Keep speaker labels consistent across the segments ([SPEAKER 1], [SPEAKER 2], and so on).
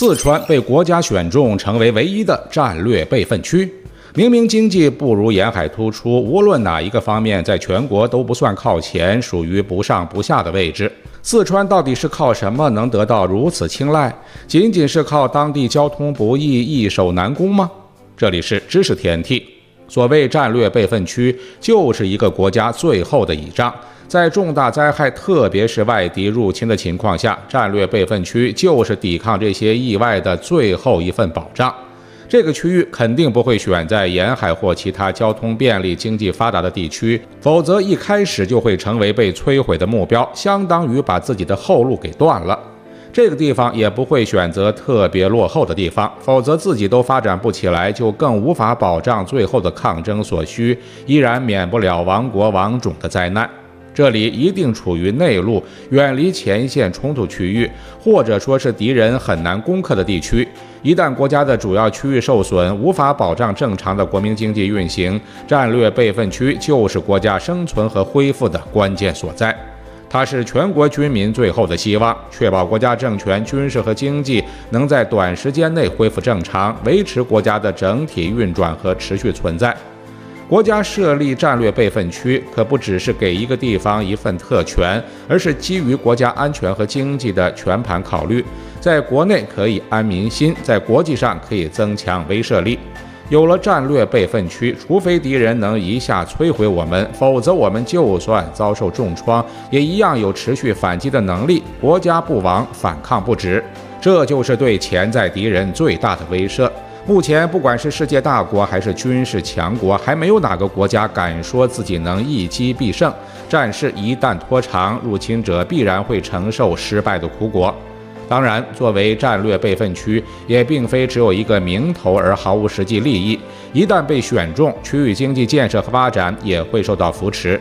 [SPEAKER 1] 四川被国家选中成为唯一的战略备份区。明明经济不如沿海突出，无论哪一个方面，在全国都不算靠前，属于不上不下的位置。四川到底是靠什么能得到如此青睐？仅仅是靠当地交通不易，易守难攻吗？这里是知识天地。所谓战略备份区，就是一个国家最后的倚仗。在重大灾害，特别是外敌入侵的情况下，战略备份区就是抵抗这些意外的最后一份保障。这个区域肯定不会选在沿海或其他交通便利、经济发达的地区，否则一开始就会成为被摧毁的目标，相当于把自己的后路给断了。这个地方也不会选择特别落后的地方，否则自己都发展不起来，就更无法保障最后的抗争所需，依然免不了亡国亡种的灾难。这里一定处于内陆，远离前线冲突区域，或者说是敌人很难攻克的地区。一旦国家的主要区域受损，无法保障正常的国民经济运行，战略备份区就是国家生存和恢复的关键所在。它是全国军民最后的希望，确保国家政权、军事和经济能在短时间内恢复正常，维持国家的整体运转和持续存在。国家设立战略备份区，可不只是给一个地方一份特权，而是基于国家安全和经济的全盘考虑，在国内可以安民心，在国际上可以增强威慑力。有了战略备份区，除非敌人能一下摧毁我们，否则我们就算遭受重创，也一样有持续反击的能力，国家不亡，反抗不止。这就是对潜在敌人最大的威慑。目前，不管是世界大国还是军事强国，还没有哪个国家敢说自己能一击必胜。战事一旦拖长，入侵者必然会承受失败的苦果。当然，作为战略备份区，也并非只有一个名头而毫无实际利益。一旦被选中，区域经济建设和发展也会受到扶持。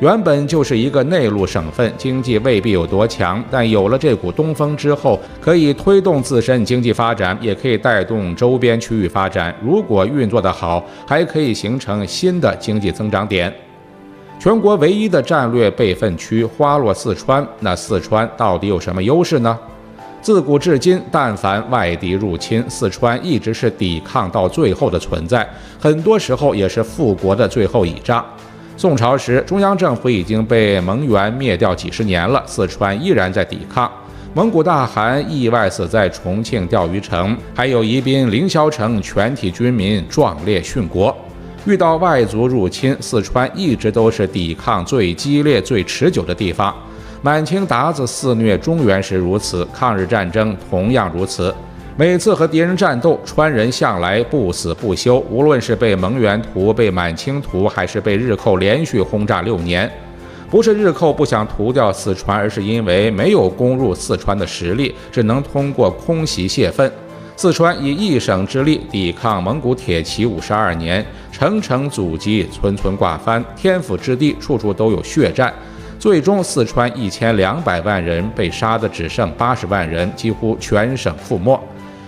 [SPEAKER 1] 原本就是一个内陆省份，经济未必有多强，但有了这股东风之后，可以推动自身经济发展，也可以带动周边区域发展。如果运作得好，还可以形成新的经济增长点。全国唯一的战略备份区花落四川，那四川到底有什么优势呢？自古至今，但凡外敌入侵，四川一直是抵抗到最后的存在，很多时候也是复国的最后倚仗。宋朝时，中央政府已经被蒙元灭掉几十年了，四川依然在抵抗。蒙古大汗意外死在重庆钓鱼城，还有宜宾凌霄城全体军民壮烈殉国。遇到外族入侵，四川一直都是抵抗最激烈、最持久的地方。满清鞑子肆虐中原时如此，抗日战争同样如此。每次和敌人战斗，川人向来不死不休，无论是被蒙元屠、被满清屠，还是被日寇连续轰炸6年。不是日寇不想屠掉四川，而是因为没有攻入四川的实力，只能通过空袭泄愤。四川以一省之力抵抗蒙古铁骑52年，层层阻击，寸寸挂帆，天府之地处处都有血战。最终，四川1200万人被杀得只剩80万人，几乎全省覆没。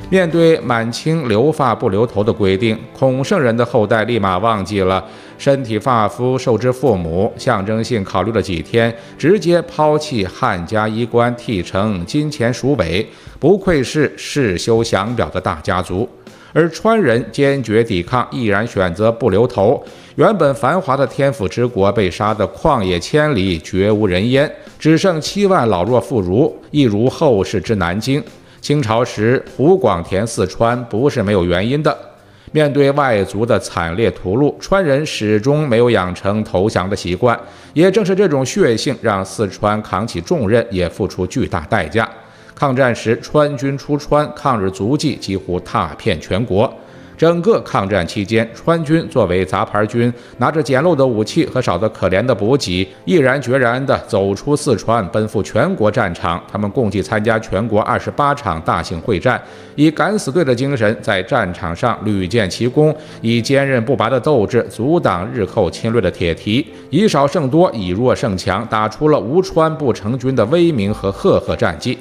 [SPEAKER 1] 面对满清留发不留头的规定，孔圣人的后代立马忘记了身体发肤受之父母，象征性考虑了几天，直接抛弃汉家衣冠，剃成金钱鼠尾，不愧是世修享表的大家族。而川人坚决抵抗，毅然选择不留头。原本繁华的天府之国被杀得旷野千里，绝无人烟，只剩7万老弱妇孺，一如后世之南京。清朝时，湖广填四川不是没有原因的。面对外族的惨烈屠戮，川人始终没有养成投降的习惯。也正是这种血性，让四川扛起重任，也付出巨大代价。抗战时，川军出川，抗日足迹几乎踏遍全国。整个抗战期间，川军作为杂牌军，拿着简陋的武器和少得可怜的补给，毅然决然地走出四川，奔赴全国战场。他们共计参加全国28场大型会战，以敢死队的精神，在战场上屡建奇功，以坚韧不拔的斗志阻挡日寇侵略的铁蹄，以少胜多，以弱胜强，打出了无川不成军的威名和赫赫战绩。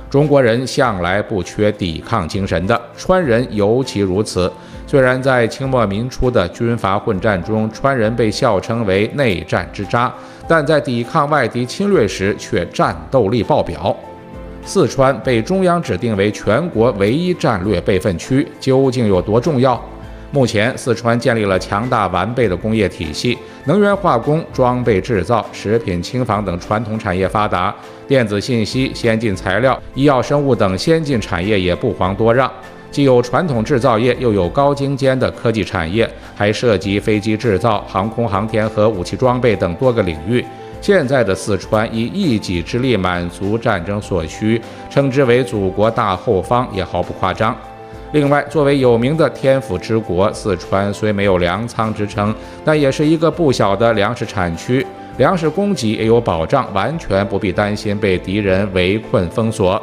[SPEAKER 1] 中国人向来不缺抵抗精神的，川人尤其如此。虽然在清末民初的军阀混战中，川人被笑称为内战之渣，但在抵抗外敌侵略时却战斗力爆表。四川被中央指定为全国唯一战略备份区，究竟有多重要？目前，四川建立了强大完备的工业体系，能源化工、装备制造、食品轻纺等传统产业发达，电子信息、先进材料、医药生物等先进产业也不遑多让。既有传统制造业，又有高精尖的科技产业，还涉及飞机制造、航空航天和武器装备等多个领域。现在的四川以一己之力满足战争所需，称之为祖国大后方也毫不夸张。另外，作为有名的天府之国，四川虽没有粮仓之称，但也是一个不小的粮食产区，粮食供给也有保障，完全不必担心被敌人围困封锁。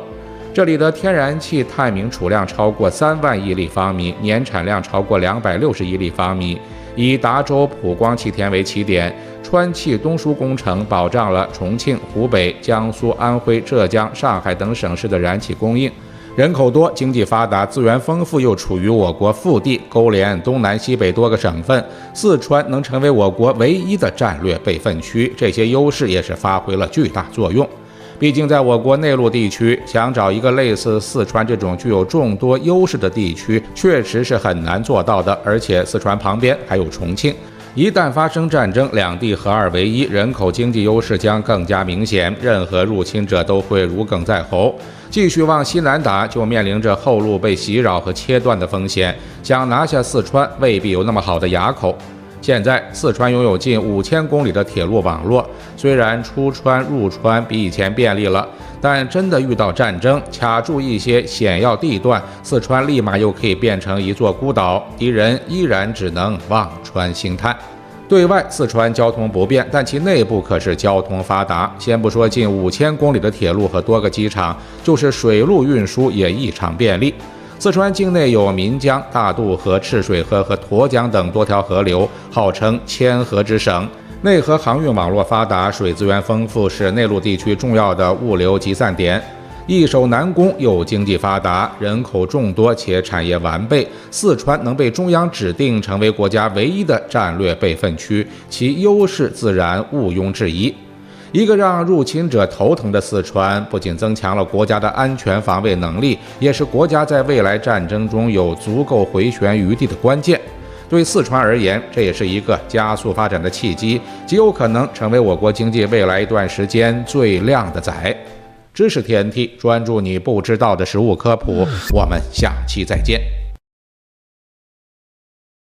[SPEAKER 1] 这里的天然气探明储量超过3万亿立方米，年产量超过260亿立方米。以达州普光气田为起点，川气东输工程保障了重庆、湖北、江苏、安徽、浙江、上海等省市的燃气供应。人口多，经济发达，资源丰富，又处于我国腹地，勾连东南西北多个省份，四川能成为我国唯一的战略备份区，这些优势也是发挥了巨大作用。毕竟在我国内陆地区，想找一个类似四川这种具有众多优势的地区，确实是很难做到的。而且四川旁边还有重庆，一旦发生战争，两地合二为一，人口经济优势将更加明显，任何入侵者都会如鲠在喉。继续往西南打，就面临着后路被袭扰和切断的风险，想拿下四川未必有那么好的牙口。现在四川拥有近5000公里的铁路网络，虽然出川入川比以前便利了，但真的遇到战争，卡住一些险要地段，四川立马又可以变成一座孤岛，敌人依然只能望穿兴叹。对外，四川交通不便，但其内部可是交通发达。先不说近5000公里的铁路和多个机场，就是水陆运输也异常便利。四川境内有岷江、大渡河、赤水河和沱江等多条河流，号称千河之省。内河航运网络发达，水资源丰富，是内陆地区重要的物流集散点。易守难攻，又经济发达，人口众多且产业完备，四川能被中央指定成为国家唯一的战略备份区，其优势自然毋庸置疑。一个让入侵者头疼的四川，不仅增强了国家的安全防卫能力，也是国家在未来战争中有足够回旋余地的关键。对四川而言，这也是一个加速发展的契机，极有可能成为我国经济未来一段时间最亮的仔。知识天地，专注你不知道的食物科普，我们下期再见。